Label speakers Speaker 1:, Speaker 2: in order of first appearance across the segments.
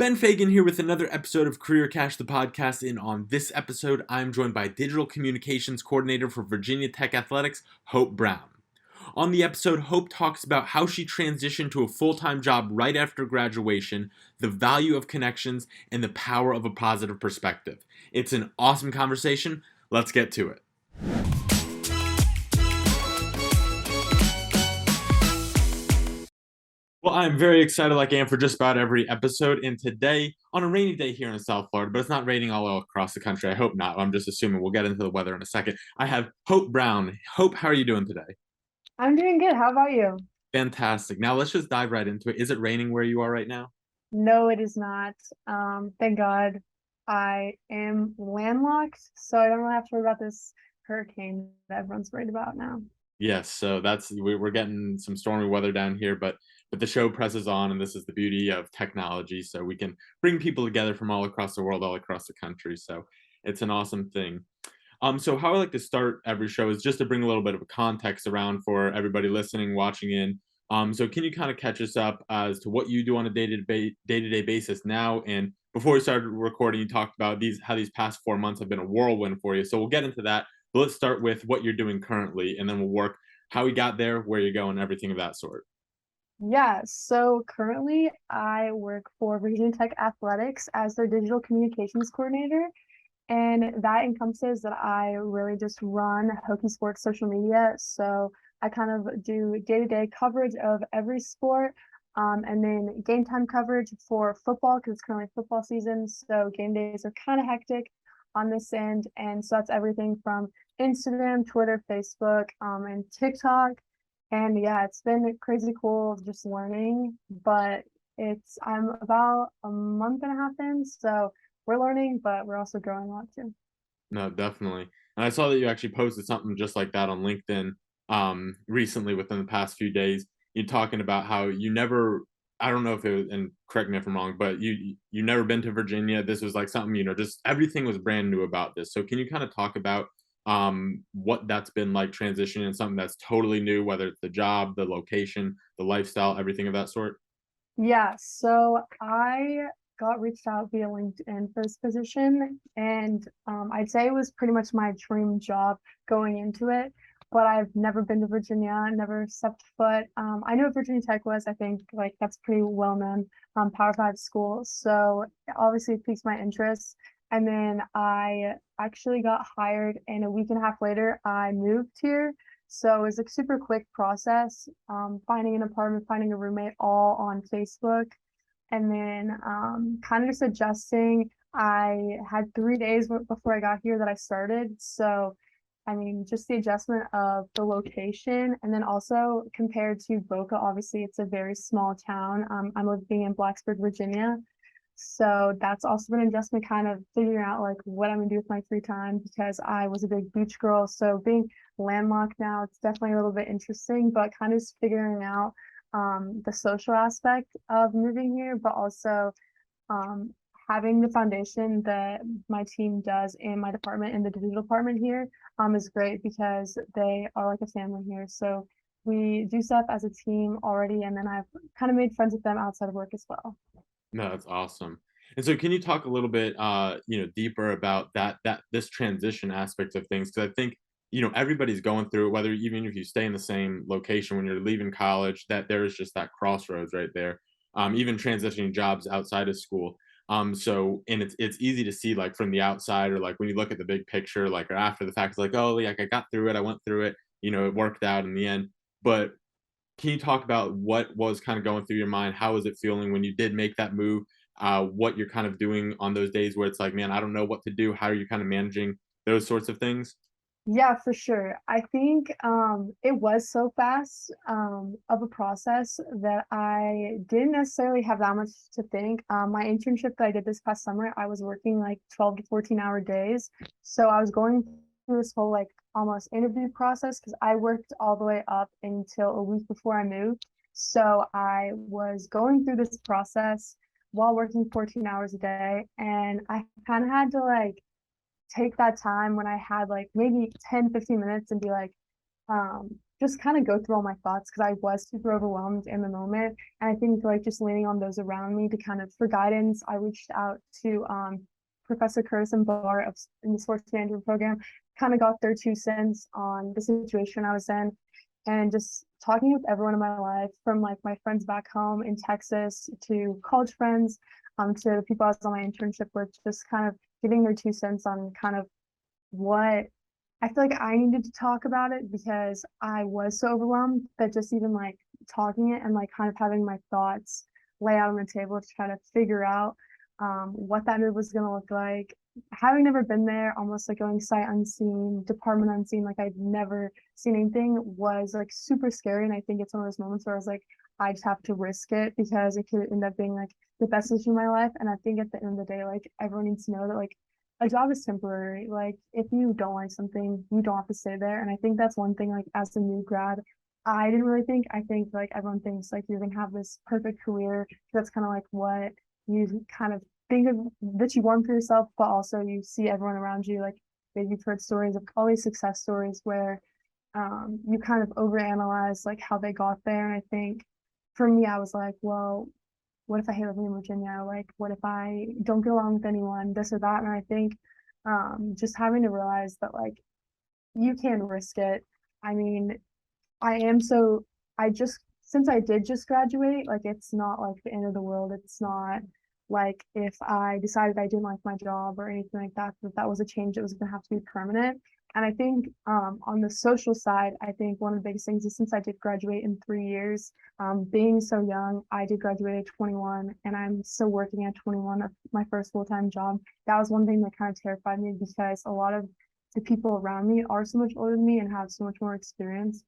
Speaker 1: Ben Fagan here with another episode of Career Cash, the podcast. And on this episode, I'm joined by Digital Communications Coordinator for Virginia Tech Athletics, Hope Brown. On the episode, Hope talks about how she transitioned to a full-time job right after graduation, the value of connections, and the power of a positive perspective. It's an awesome conversation. Let's get to it. Well, I'm very excited, like I am for just about every episode. And today, on a rainy day here in South Florida, but it's not raining all across the country. I hope not. I'm just assuming. We'll get into the weather in a second. I have Hope Brown. Hope, how are you doing today?
Speaker 2: I'm doing good. How about you?
Speaker 1: Fantastic. Now let's just dive right into it. Is it raining where you are right now?
Speaker 2: No, it is not. Thank God I am landlocked, so I don't really have to worry about this hurricane that everyone's worried about now.
Speaker 1: Yes. So we're getting some stormy weather down here, but the show presses on, and this is the beauty of technology. So we can bring people together from all across the world, all across the country. So it's an awesome thing. So how I like to start every show is just to bring a little bit of a context around for everybody listening, watching in. So can you kind of catch us up as to what you do on a day-to-day basis now? And before we started recording, you talked about how these past 4 months have been a whirlwind for you. So we'll get into that. But let's start with what you're doing currently, and then we'll work how we got there, where you're going, everything of that sort.
Speaker 2: Yeah, so currently I work for Virginia Tech Athletics as their digital communications coordinator. And that encompasses that I really just run Hokie Sports social media. So I kind of do day-to-day coverage of every sport, and then game time coverage for football because it's currently football season. So game days are kind of hectic on this end. And so that's everything from Instagram, Twitter, Facebook, and TikTok. And yeah, it's been crazy cool just learning, but I'm about a month and a half in, so we're learning, but we're also growing a lot too.
Speaker 1: No, definitely. And I saw that you actually posted something just like that on LinkedIn recently within the past few days. You talking about how you never, I don't know if it was, and correct me if I'm wrong, but you never been to Virginia. This was like something, just everything was brand new about this. So can you kind of talk about what that's been like transitioning and something that's totally new, whether it's the job, the location, the lifestyle, everything of that sort?
Speaker 2: Yeah, so I got reached out via LinkedIn for this position, and I'd say it was pretty much my dream job going into it. But I've never been to Virginia, never stepped foot. I know what Virginia Tech was. I think like that's pretty well known, Power Five school. So obviously it piques my interest. And then I actually got hired, and a week and a half later, I moved here. So it was a super quick process, finding an apartment, finding a roommate, all on Facebook, and then kind of just adjusting. I had 3 days before I got here that I started. So, I mean, just the adjustment of the location, and then also compared to Boca, obviously it's a very small town. I'm living in Blacksburg, Virginia. So that's also been an adjustment, kind of figuring out like what I'm gonna do with my free time because I was a big beach girl. So being landlocked now, it's definitely a little bit interesting, but kind of just figuring out the social aspect of moving here, but also um, having the foundation that my team does in my department in the digital department here is great because they are like a family here. So we do stuff as a team already, and then I've kind of made friends with them outside of work as well.
Speaker 1: No, that's awesome. And so can you talk a little bit deeper about that this transition aspect of things? Because I think, everybody's going through it, whether even if you stay in the same location when you're leaving college, that there is just that crossroads right there. Even transitioning jobs outside of school. So and it's easy to see like from the outside or like when you look at the big picture, like or after the fact, it's like, oh, like I got through it, I went through it, it worked out in the end. But can you talk about what was kind of going through your mind? How was it feeling when you did make that move? What you're kind of doing on those days where it's like, man, I don't know what to do. How are you kind of managing those sorts of things?
Speaker 2: Yeah, for sure. I think it was so fast of a process that I didn't necessarily have that much to think. My internship that I did this past summer, I was working like 12 to 14-hour days. So I was going through this whole like almost interview process because I worked all the way up until a week before I moved. So I was going through this process while working 14 hours a day, and I kind of had to like take that time when I had like maybe 10, 15 minutes and be like, just kind of go through all my thoughts because I was super overwhelmed in the moment. And I think like just leaning on those around me to kind of for guidance, I reached out to Professor Curtis and Barr in the sports management program, kind of got their 2 cents on the situation I was in, and just talking with everyone in my life, from like my friends back home in Texas to college friends, to the people I was on my internship with, just kind of giving their 2 cents on kind of what I feel like I needed to talk about it because I was so overwhelmed that just even like talking it and like kind of having my thoughts lay out on the table to try to figure out what that move was going to look like. Having never been there, almost like going sight unseen, department unseen, like I'd never seen anything, was like super scary. And I think it's one of those moments where I was like, I just have to risk it because it could end up being like the best decision of my life. And I think at the end of the day, like everyone needs to know that like a job is temporary. Like if you don't like something, you don't have to stay there. And I think that's one thing, like as a new grad, I didn't really think. I think like everyone thinks like you're gonna have this perfect career. That's kind of like what you kind of think of that you want for yourself, but also you see everyone around you, like maybe you've heard stories of all these success stories where you kind of overanalyze like how they got there. And I think for me, I was like, well, what if I hate living in Virginia? Like, what if I don't get along with anyone, this or that? And I think just having to realize that like you can risk it. I mean, I am so I just since I did just graduate, like it's not like the end of the world. It's not like if I decided I didn't like my job or anything like that, that was a change that was gonna have to be permanent. And I think on the social side, I think one of the biggest things is since I did graduate in 3 years, being so young, I did graduate at 21 and I'm still working at 21 of my first full-time job. That was one thing that kind of terrified me because a lot of the people around me are so much older than me and have so much more experience,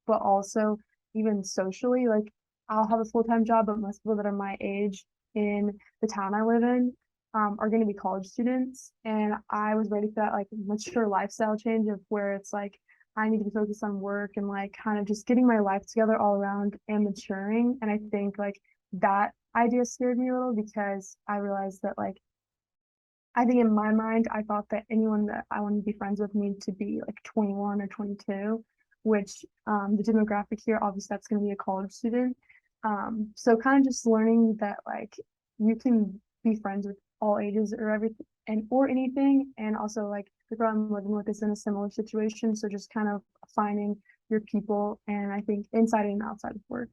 Speaker 2: but also even socially, like I'll have a full-time job, but most people that are my age in the town I live in are going to be college students. And I was ready for that like mature lifestyle change of where it's like I need to be focused on work and like kind of just getting my life together all around and maturing. And I think like that idea scared me a little because I realized that like I think in my mind, I thought that anyone that I wanted to be friends with needed to be like 21 or 22, which the demographic here, obviously, that's going to be a college student. So kind of just learning that like you can be friends with all ages or everything and or anything, and also like the girl I'm living with is in a similar situation. So just kind of finding your people, and I think inside and outside of work.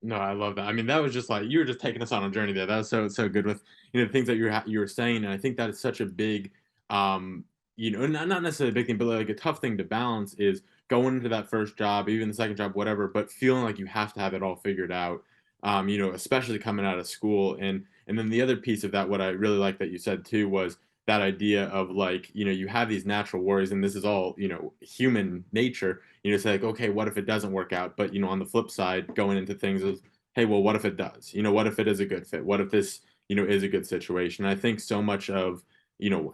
Speaker 1: No, I love that. I mean, that was just like you were just taking us on a journey there. That was so good with the things that you were saying, and I think that is such a big, not necessarily a big thing, but like a tough thing to balance is going into that first job, even the second job, whatever, but feeling like you have to have it all figured out. Especially coming out of school, and then the other piece of that, what I really like that you said too was that idea of like you have these natural worries, and this is all human nature. Say like, okay, what if it doesn't work out? But on the flip side, going into things is, hey, well, what if it does? What if it is a good fit? What if this is a good situation? And I think so much of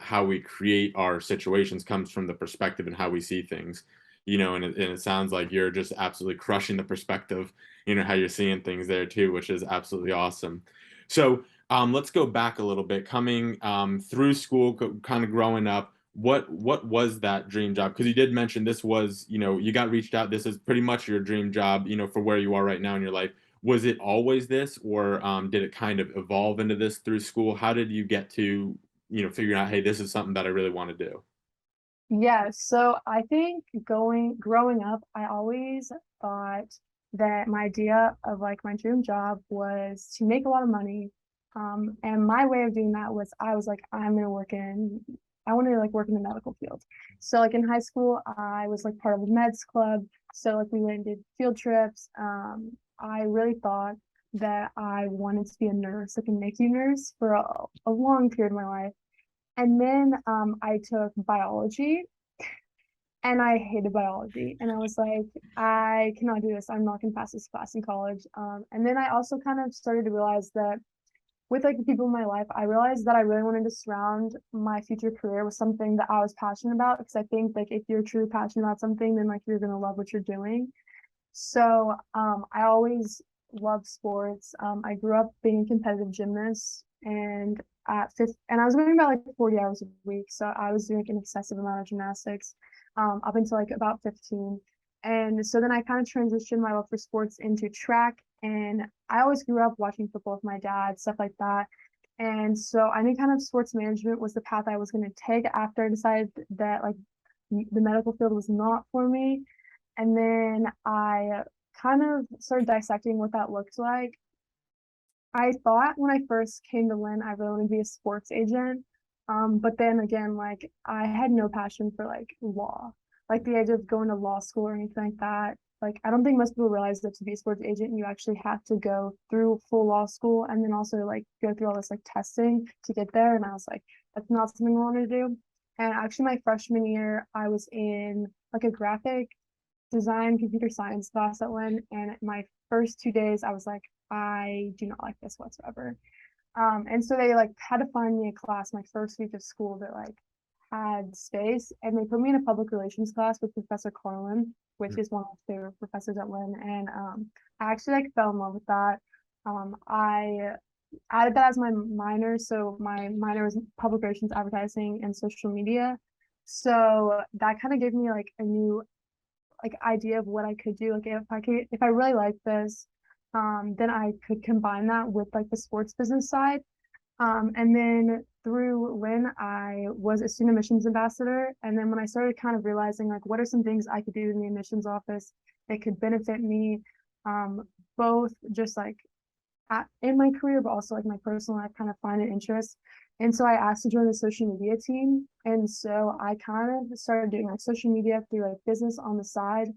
Speaker 1: how we create our situations comes from the perspective and how we see things. And it sounds like you're just absolutely crushing the perspective, how you're seeing things there too, which is absolutely awesome. So let's go back a little bit. Coming through school, kind of growing up, what was that dream job? Because you did mention this was, you got reached out. This is pretty much your dream job, for where you are right now in your life. Was it always this, or did it kind of evolve into this through school? How did you get to, figuring out, hey, this is something that I really want to do?
Speaker 2: Yeah, so I think growing up, I always thought that my idea of like my dream job was to make a lot of money. And my way of doing that was I was like, I want to like work in the medical field. So like in high school, I was like part of the meds club. So like we went and did field trips. I really thought that I wanted to be a nurse, like a NICU nurse for a long period of my life. And then I took biology and I hated biology. And I was like, I cannot do this. I'm not going to pass this class in college. And then I also kind of started to realize that with like the people in my life, I realized that I really wanted to surround my future career with something that I was passionate about. Because I think like if you're truly passionate about something, then like you're going to love what you're doing. So I always loved sports. I grew up being a competitive gymnast, and and I was going about like 40 hours a week. So I was doing an excessive amount of gymnastics up until like about 15. And so then I kind of transitioned my love for sports into track. And I always grew up watching football with my dad, stuff like that. And so I knew kind of sports management was the path I was going to take after I decided that like the medical field was not for me. And then I kind of started dissecting what that looked like. I thought when I first came to Lynn, I really wanted to be a sports agent. But then again, like I had no passion for like law, like the idea of going to law school or anything like that. Like I don't think most people realize that to be a sports agent, you actually have to go through full law school and then also like go through all this like testing to get there. And I was like, that's not something I want to do. And actually, my freshman year, I was in like a graphic design computer science class at Lynn, and my first 2 days, I was like, I do not like this whatsoever. And so they like had to find me a class my first week of school that like had space, and they put me in a public relations class with Professor Carlin, which is one of my favorite professors at Lynn. And I actually like fell in love with that. I added that as my minor, so my minor was public relations, advertising, and social media. So that kind of gave me like a new like idea of what I could do. Like if I really like this, then I could combine that with like the sports business side. And then through Lynn, I was a student admissions ambassador. And then when I started kind of realizing like what are some things I could do in the admissions office that could benefit me, both just like in my career, but also like my personal life, kind of find an interest. And so I asked to join the social media team. And so I kind of started doing like social media through like business on the side,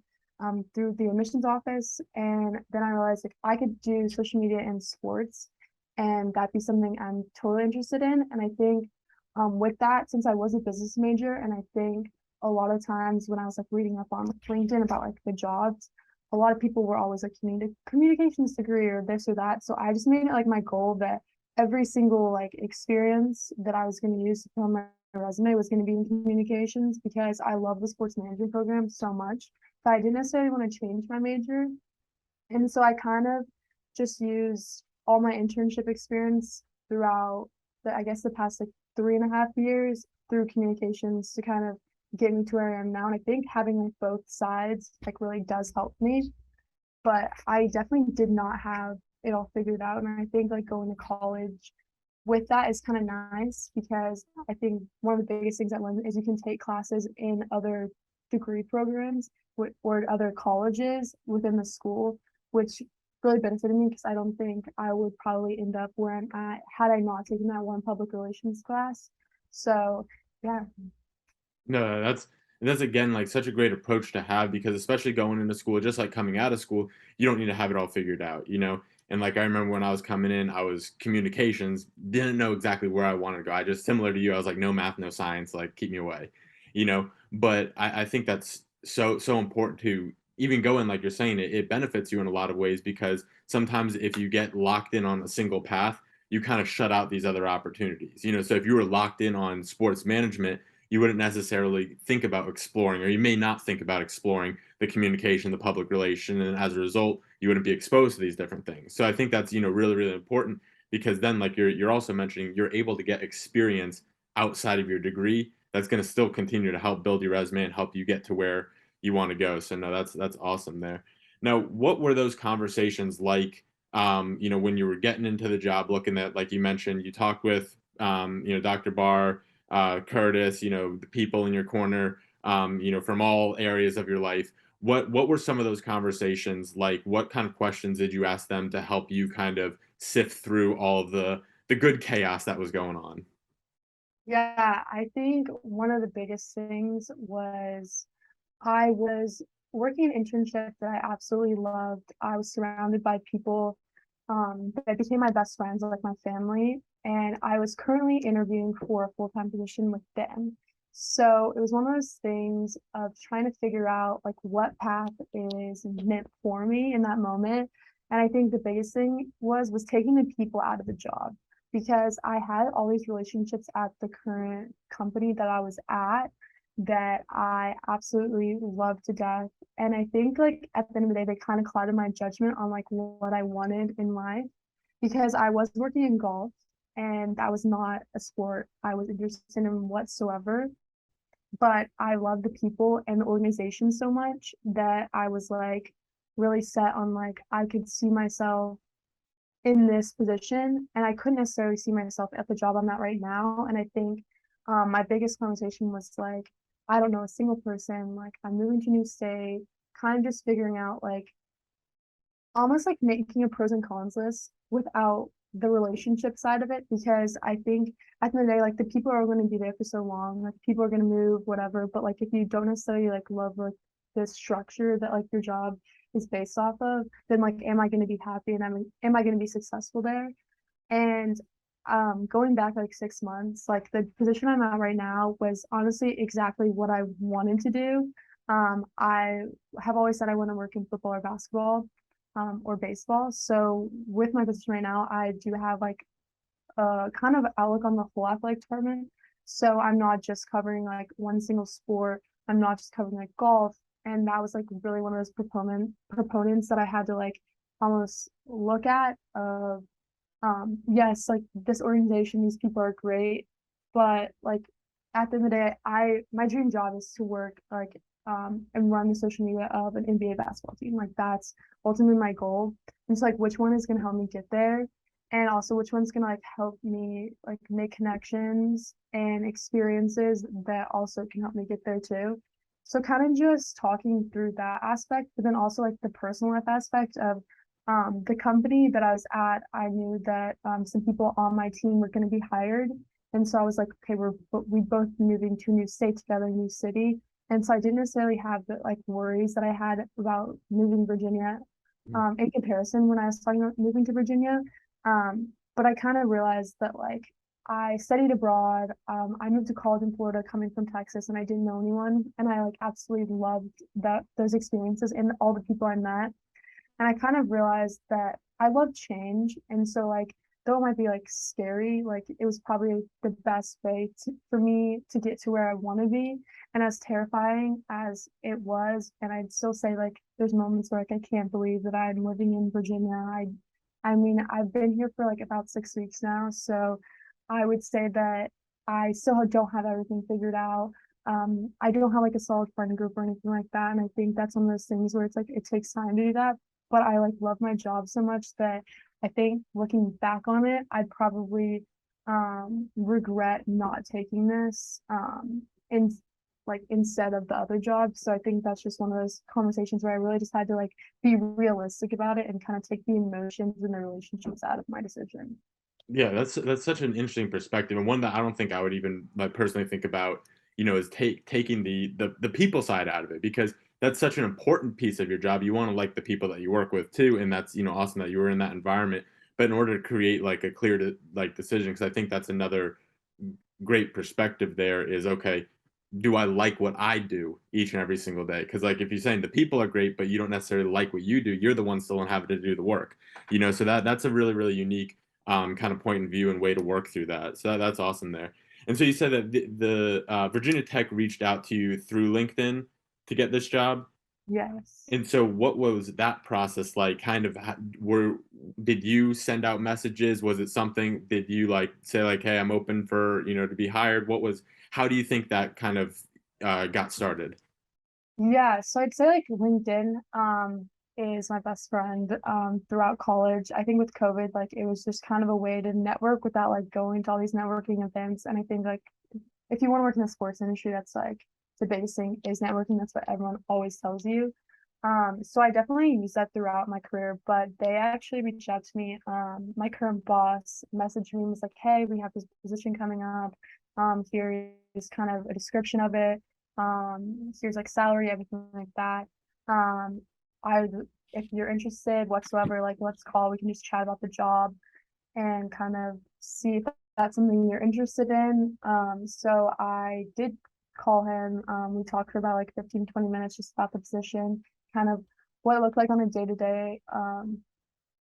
Speaker 2: through the admissions office. And then I realized like I could do social media in sports, and that'd be something I'm totally interested in. And I think with that, since I was a business major, and I think a lot of times when I was like reading up on LinkedIn about like the jobs, a lot of people were always like communications degree or this or that. So I just made it like my goal that every single like experience that I was going to use on my resume was going to be in communications, because I love the sports management program so much that I didn't necessarily want to change my major. And so I kind of just use all my internship experience throughout I guess the past like 3.5 years through communications to kind of get me to where I am now. And I think having like both sides like really does help me. But I definitely did not have it all figured out. And I think like going to college with that is kind of nice, because I think one of the biggest things I learned is you can take classes in other degree programs or other colleges within the school, which really benefited me, because I don't think I would probably end up where I'm at had I not taken that one public relations class. So yeah.
Speaker 1: No, that's again like such a great approach to have, because especially going into school, just like coming out of school, you don't need to have it all figured out, you know? And like I remember when I was coming in, I was communications, didn't know exactly where I wanted to go. I just similar to you, I was like, no math, no science, like keep me away, you know? But I think that's so important to even go in, like you're saying, it benefits you in a lot of ways, because sometimes if you get locked in on a single path, you kind of shut out these other opportunities. You know, so if you were locked in on sports management, you wouldn't necessarily think about exploring, or you may not think about exploring the communication, the public relation, and as a result, you wouldn't be exposed to these different things. So I think that's really really important, because then like you're also mentioning, you're able to get experience outside of your degree that's going to still continue to help build your resume and help you get to where you want to go. So no, that's awesome there. Now, what were those conversations like? When you were getting into the job, looking at, like you mentioned, you talked with Dr. Barr, Curtis, the people in your corner, from all areas of your life. What were some of those conversations like? What kind of questions did you ask them to help you kind of sift through all of the good chaos that was going on?
Speaker 2: Yeah, I think one of the biggest things was I was working an internship that I absolutely loved. I was surrounded by people that became my best friends, like my family, and I was currently interviewing for a full-time position with them. So it was one of those things of trying to figure out like what path is meant for me in that moment. And I think the biggest thing was taking the people out of the job, because I had all these relationships at the current company that I was at that I absolutely love to death. And I think like at the end of the day, they kind of clouded my judgment on like what I wanted in life, because I was working in golf and that was not a sport I was interested in whatsoever. but I love the people and the organization so much that I was like really set on like I could see myself in this position, and I couldn't necessarily see myself at the job I'm at right now. And I think my biggest conversation was like, I don't know a single person. Like I'm moving to a new state, kind of just figuring out like almost like making a pros and cons list without the relationship side of it, because I think at the end of the day, like the people are going to be there for so long, like people are going to move, whatever. But like if you don't necessarily like love like this structure that like your job is based off of, then like am I going to be happy and am I going to be successful there? And going back like 6 months, like the position I'm at right now was honestly exactly what I wanted to do. I have always said I want to work in football or basketball, or baseball. So with my position right now, I do have like a kind of outlook on the whole athletic department. So I'm not just covering like one single sport. I'm not just covering like golf. And that was like really one of those proponents that I had to like almost look at of yes, like this organization, these people are great, but like at the end of the day, I my dream job is to work like and run the social media of an NBA basketball team. Like that's ultimately my goal. And so like which one is gonna help me get there? And also which one's gonna like help me like make connections and experiences that also can help me get there too. So kind of just talking through that aspect, but then also like the personal life aspect of the company that I was at, I knew that some people on my team were going to be hired. And so I was like, okay, we both moving to a new state together, a new city. And so I didn't necessarily have the like worries that I had about moving to Virginia in comparison when I was talking about moving to Virginia. But I kind of realized that like I studied abroad. I moved to college in Florida coming from Texas and I didn't know anyone. And I like absolutely loved those experiences and all the people I met. And I kind of realized that I love change. And so like though it might be like scary, like it was probably the best way for me to get to where I want to be. And as terrifying as it was, and I'd still say like there's moments where like I can't believe that I'm living in Virginia. I mean, I've been here for like about 6 weeks now, so I would say that I still don't have everything figured out. I don't have like a solid friend group or anything like that. And I think that's one of those things where it's like it takes time to do that, but I like love my job so much that I think looking back on it, I'd probably regret not taking this in like instead of the other job. So I think that's just one of those conversations where I really just had to like be realistic about it and kind of take the emotions and the relationships out of my decision.
Speaker 1: Yeah, that's such an interesting perspective, and one that I don't think I would even like personally think about, is taking the people side out of it because that's such an important piece of your job. You want to like the people that you work with too, and that's awesome that you were in that environment. But in order to create like a clear like decision, because I think that's another great perspective there is okay, do I like what I do each and every single day? Because like if you're saying the people are great, but you don't necessarily like what you do, you're the one still having to do the work. So that's a really really unique kind of point of view and way to work through that. So that's awesome there. And so you said that the Virginia Tech reached out to you through LinkedIn to get this job.
Speaker 2: Yes.
Speaker 1: And so what was that process like? Kind of were did you send out messages? Was it something did you like say like, "Hey, I'm open for, to be hired?" How do you think that kind of got started?
Speaker 2: Yeah, so I'd say like LinkedIn is my best friend throughout college. I think with COVID, like it was just kind of a way to network without like going to all these networking events. And I think like if you want to work in the sports industry, that's like the biggest thing is networking. That's what everyone always tells you. So I definitely use that throughout my career, but they actually reached out to me. My current boss messaged me and was like, "Hey, we have this position coming up. Here is kind of a description of it. Here's like salary, everything like that. Um, I if you're interested whatsoever, like let's call. We can just chat about the job and kind of see if that's something you're interested in." So I did call him. We talked for about like 15, 20 minutes just about the position, kind of what it looked like on a day to day.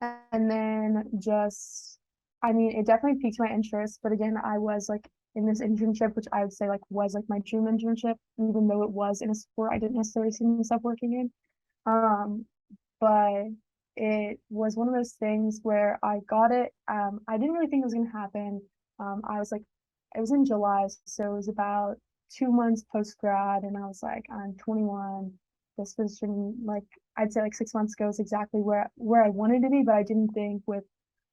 Speaker 2: And then just, I mean, it definitely piqued my interest. But again, I was like in this internship, which I would say like was like my dream internship, even though it was in a sport I didn't necessarily see myself working in. Um, but it was one of those things where I got it. I didn't really think it was gonna happen. I was like, it was in July, so it was about 2 months post grad, and I was like, I'm 21. This position, like I'd say like 6 months ago, is exactly where I wanted to be, but I didn't think with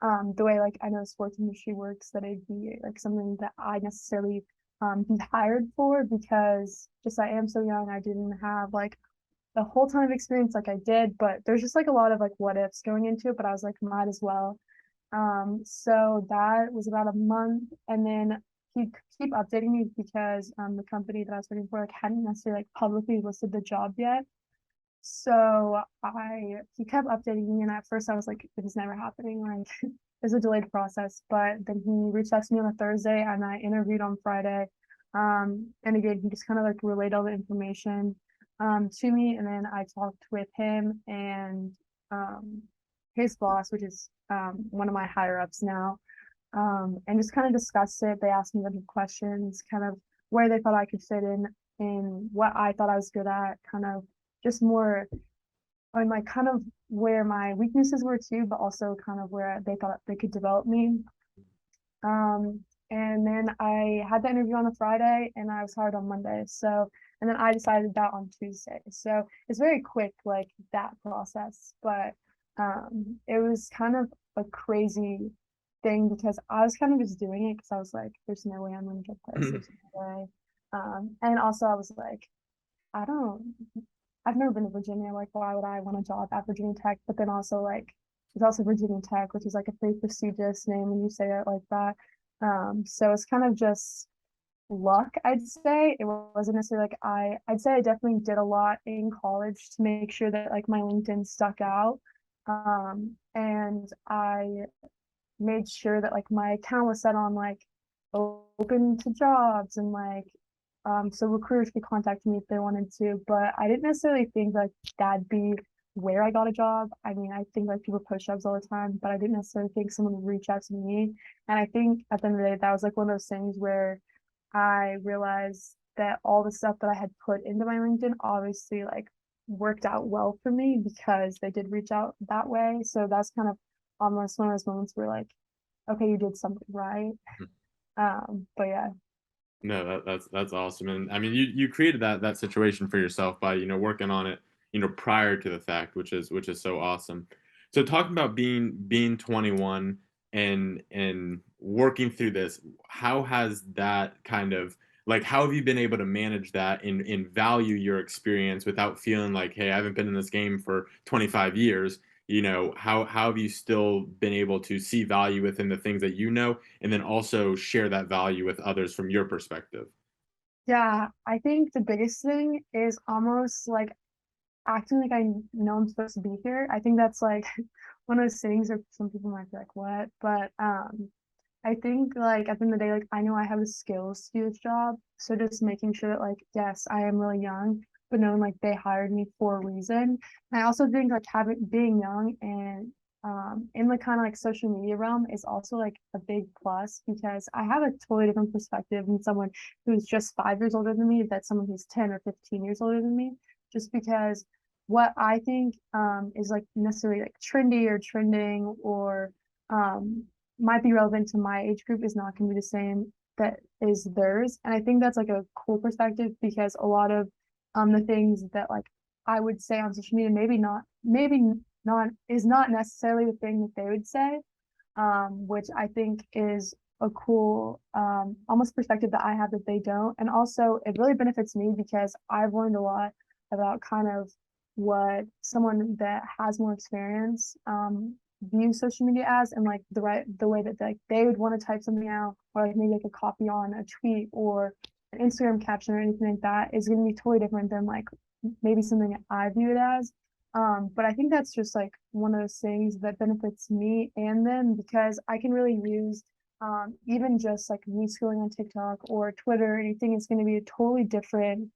Speaker 2: the way like I know the sports industry works that it'd be like something that I necessarily be hired for because just I am so young. I didn't have like the whole ton of experience like I did, but there's just like a lot of like what ifs going into it. But I was like, might as well. So that was about a month, and then he'd keep updating me because the company that I was working for like hadn't necessarily like publicly listed the job yet. So he kept updating me, and at first I was like, it is never happening. Like it's a delayed process. But then he reached out to me on a Thursday, and I interviewed on Friday. And again, he just kind of like relayed all the information to me, and then I talked with him and um his boss, which is one of my higher ups now, and just kind of discussed it. They asked me a bunch of questions, kind of where they thought I could fit in what I thought I was good at, kind of just more on like kind of where my weaknesses were too, but also kind of where they thought they could develop me. And then I had the interview on a Friday and I was hired on Monday. So, and then I decided that on Tuesday. So it's very quick, like that process. But it was kind of a crazy thing because I was kind of just doing it because I was like, there's no way I'm gonna get this. There's no way. And also I was like, I don't I've never been to Virginia. Like, why would I want a job at Virginia Tech? But then also like it's also Virginia Tech, which is like a pretty prestigious name when you say it like that. So it's kind of just luck, I'd say. It wasn't necessarily like I'd say I definitely did a lot in college to make sure that like my LinkedIn stuck out. And I made sure that like my account was set on like open to jobs and like so recruiters could contact me if they wanted to, but I didn't necessarily think like that'd be where I got a job. I mean, I think like people post jobs all the time, but I didn't necessarily think someone would reach out to me. And I think at the end of the day, that was like one of those things where I realized that all the stuff that I had put into my LinkedIn obviously like worked out well for me because they did reach out that way. So that's kind of almost one of those moments where like, okay, you did something right. But yeah.
Speaker 1: No, that's awesome, and I mean, you created that situation for yourself by working on it, prior to the fact, which is so awesome. So talking about being 21 and working through this, how has that kind of like how have you been able to manage that and value your experience without feeling like, hey, I haven't been in this game for 25 years. How have you still been able to see value within the things that and then also share that value with others from your perspective?
Speaker 2: Yeah, I think the biggest thing is almost like acting like I know I'm supposed to be here. I think that's like one of those things where some people might be like, what? But I think like at the end of the day, like I know I have the skills to do this job. So just making sure that like, yes, I am really young, but knowing like they hired me for a reason. And I also think like having being young and in the kind of like social media realm is also like a big plus because I have a totally different perspective than someone who's just 5 years older than me, that's someone who's 10 or 15 years older than me, just because what I think is like necessarily like trendy or trending or um might be relevant to my age group is not going to be the same that is theirs. And I think that's like a cool perspective because a lot of the things that like I would say on social media maybe not is not necessarily the thing that they would say, which I think is a cool almost perspective that I have that they don't. And also it really benefits me because I've learned a lot about kind of what someone that has more experience view social media as and like the way that like they would want to type something out or like maybe like a copy on a tweet or an Instagram caption or anything like that is going to be totally different than like maybe something that I view it as. But I think that's just like one of those things that benefits me and them because I can really use even just like me scrolling on TikTok or Twitter or anything, it's going to be a totally different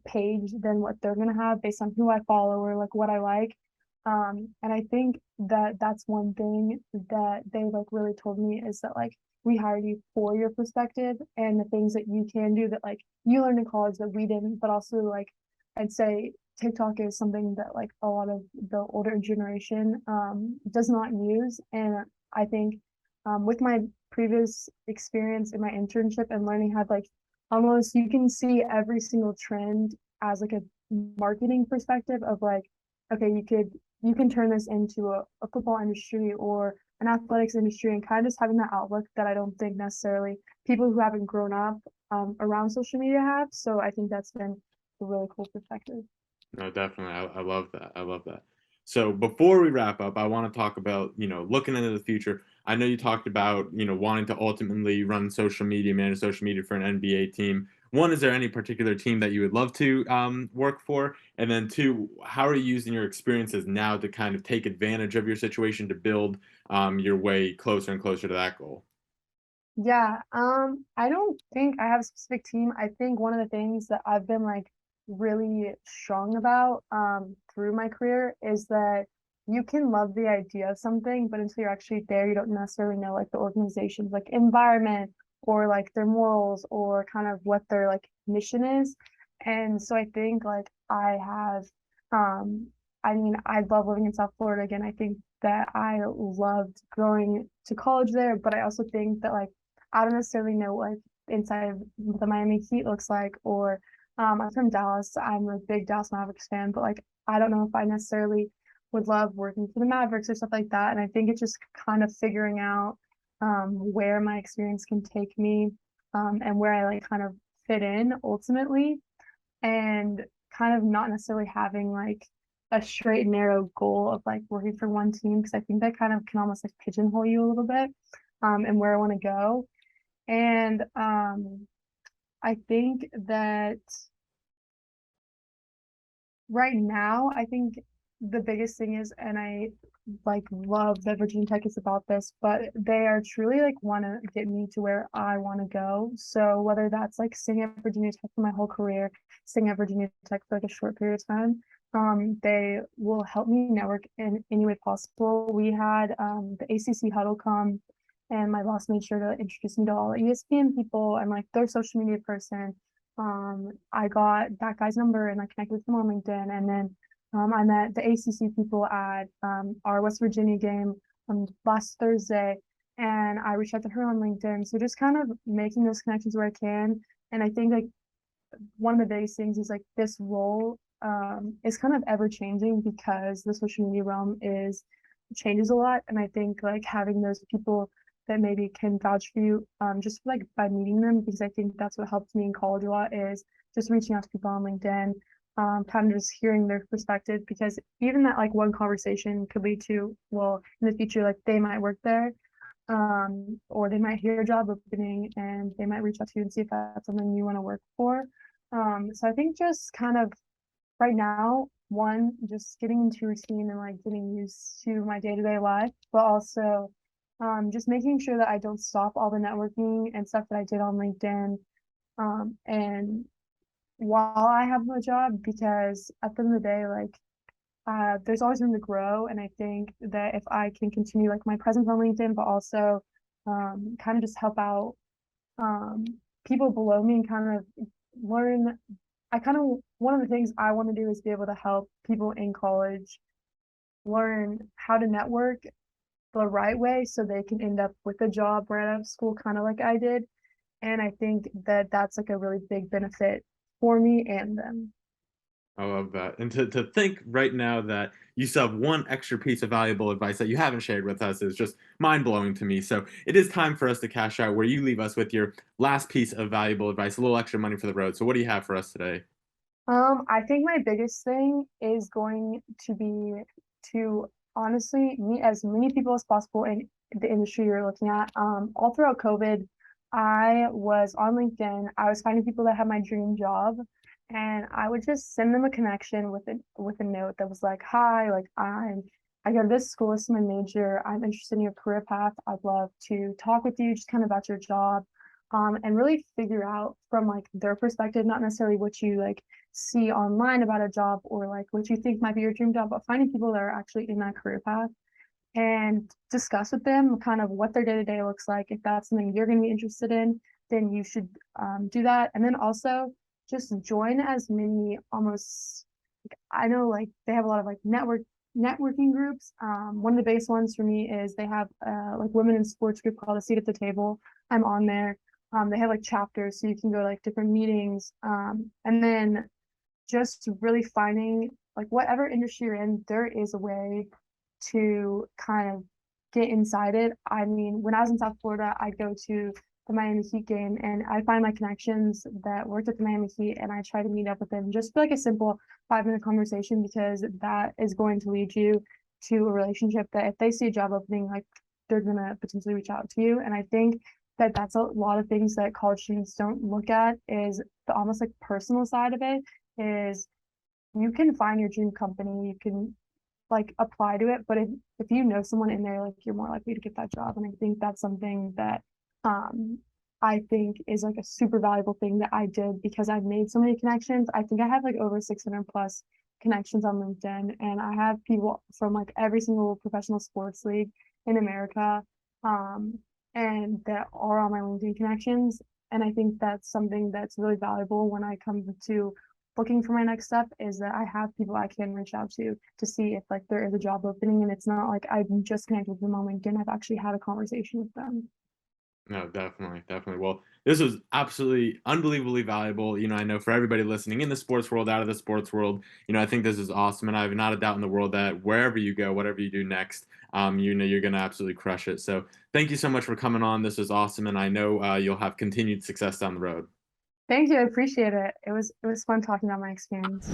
Speaker 2: page than what they're going to have based on who I follow or like what I like. And I think that that's one thing that they like really told me is that like we hired you for your perspective and the things that you can do that like you learned in college that we didn't, but also like I'd say TikTok is something that like a lot of the older generation does not use. And I think with my previous experience in my internship and learning how to like almost you can see every single trend as like a marketing perspective of like, okay, you can turn this into a football industry or an athletics industry and kind of just having that outlook that I don't think necessarily people who haven't grown up around social media have. So I think that's been a really cool perspective.
Speaker 1: No, definitely. I love that. I love that. So before we wrap up, I want to talk about, looking into the future. I know you talked about, wanting to ultimately run social media, manage social media for an NBA team. One, is there any particular team that you would love to work for? And then two, how are you using your experiences now to kind of take advantage of your situation to build your way closer and closer to that goal?
Speaker 2: Yeah, I don't think I have a specific team. I think one of the things that I've been like really strong about through my career is that you can love the idea of something, but until you're actually there, you don't necessarily know like the organization's like environment or like their morals or kind of what their like mission is. And so I think like I have um I mean, I love living in South Florida again. I think that I loved going to college there, but I also think that like I don't necessarily know what inside of the Miami Heat looks like, or I'm from Dallas. I'm a big Dallas Mavericks fan, but like I don't know if I necessarily would love working for the Mavericks or stuff like that. And I think it's just kind of figuring out where my experience can take me and where I like kind of fit in ultimately, and kind of not necessarily having like a straight and narrow goal of like working for one team because I think that kind of can almost like pigeonhole you a little bit and where I want to go. And I think that right now, I think the biggest thing is, and I like love that Virginia Tech is about this, but they are truly like want to get me to where I want to go. So whether that's like staying at Virginia Tech for my whole career, staying at Virginia Tech for like a short period of time, they will help me network in any way possible. We had the ACC huddle come, and my boss made sure to introduce me to all the ESPN people and like their social media person. I got that guy's number and I connected with him on LinkedIn. And then I met the ACC people at our West Virginia game last Thursday, and I reached out to her on LinkedIn. So just kind of making those connections where I can. And I think like one of the biggest things is like this role is kind of ever changing because the social media realm is changes a lot. And I think like having those people that maybe can vouch for you just like by meeting them, because I think that's what helped me in college a lot is just reaching out to people on LinkedIn, kind of just hearing their perspective, because even that like one conversation could lead to, well, in the future, like they might work there, or they might hear a job opening and they might reach out to you and see if that's something you want to work for. So I think just kind of right now, one, just getting into routine and like getting used to my day-to-day life, but also just making sure that I don't stop all the networking and stuff that I did on LinkedIn. And while I have a job, because at the end of the day, like there's always room to grow. And I think that if I can continue like my presence on LinkedIn, but also kind of just help out um, people below me and kind of learn. I kind of, one of the things I want to do is be able to help people in college learn how to network the right way so they can end up with a job right out of school, kind of like I did. And I think that that's like a really big benefit for me and them.
Speaker 1: I love that. And to think right now that you still have one extra piece of valuable advice that you haven't shared with us is just mind blowing to me. So it is time for us to cash out where you leave us with your last piece of valuable advice, a little extra money for the road. So what do you have for us today?
Speaker 2: I think my biggest thing is going to be to honestly meet as many people as possible in the industry you're looking at. All throughout COVID, I was on LinkedIn. I was finding people that had my dream job, and I would just send them a connection with a note that was like, "Hi, like I go to this school. This is my major. I'm interested in your career path. I'd love to talk with you, just kind of about your job." And really figure out from like their perspective, not necessarily what you like see online about a job or like what you think might be your dream job, but finding people that are actually in that career path and discuss with them kind of what their day to day looks like. If that's something you're going to be interested in, then you should do that. And then also just join as many almost, like, I know like they have a lot of like networking groups. One of the biggest ones for me is they have like women in sports group called A Seat at the Table. I'm on there. They have like chapters, so you can go to like different meetings. And then just really finding like whatever industry you're in, there is a way to kind of get inside it. I mean, when I was in South Florida, I'd go to the Miami Heat game and I'd find my connections that worked at the Miami Heat and I try to meet up with them just for like a simple 5 minute conversation because that is going to lead you to a relationship that if they see a job opening, like they're gonna potentially reach out to you. And I think that that's a lot of things that college students don't look at is the almost like personal side of it is you can find your dream company, you can like apply to it, but if you know someone in there, like you're more likely to get that job. And I think that's something that um I think is like a super valuable thing that I did because I've made so many connections. I think I have like over 600 plus connections on LinkedIn, and I have people from like every single professional sports league in America, um, and that are on my LinkedIn connections. And I think that's something that's really valuable when I come to looking for my next step is that I have people I can reach out to see if like there is a job opening and it's not like I'm just connected with them on LinkedIn. I've actually had a conversation with them.
Speaker 1: No, definitely, definitely. Well, this was absolutely unbelievably valuable. I know for everybody listening in the sports world, out of the sports world, I think this is awesome, and I have not a doubt in the world that wherever you go, whatever you do next, you're going to absolutely crush it. So, thank you so much for coming on. This was awesome, and I know you'll have continued success down the road.
Speaker 2: Thank you. I appreciate it. It was fun talking about my experience.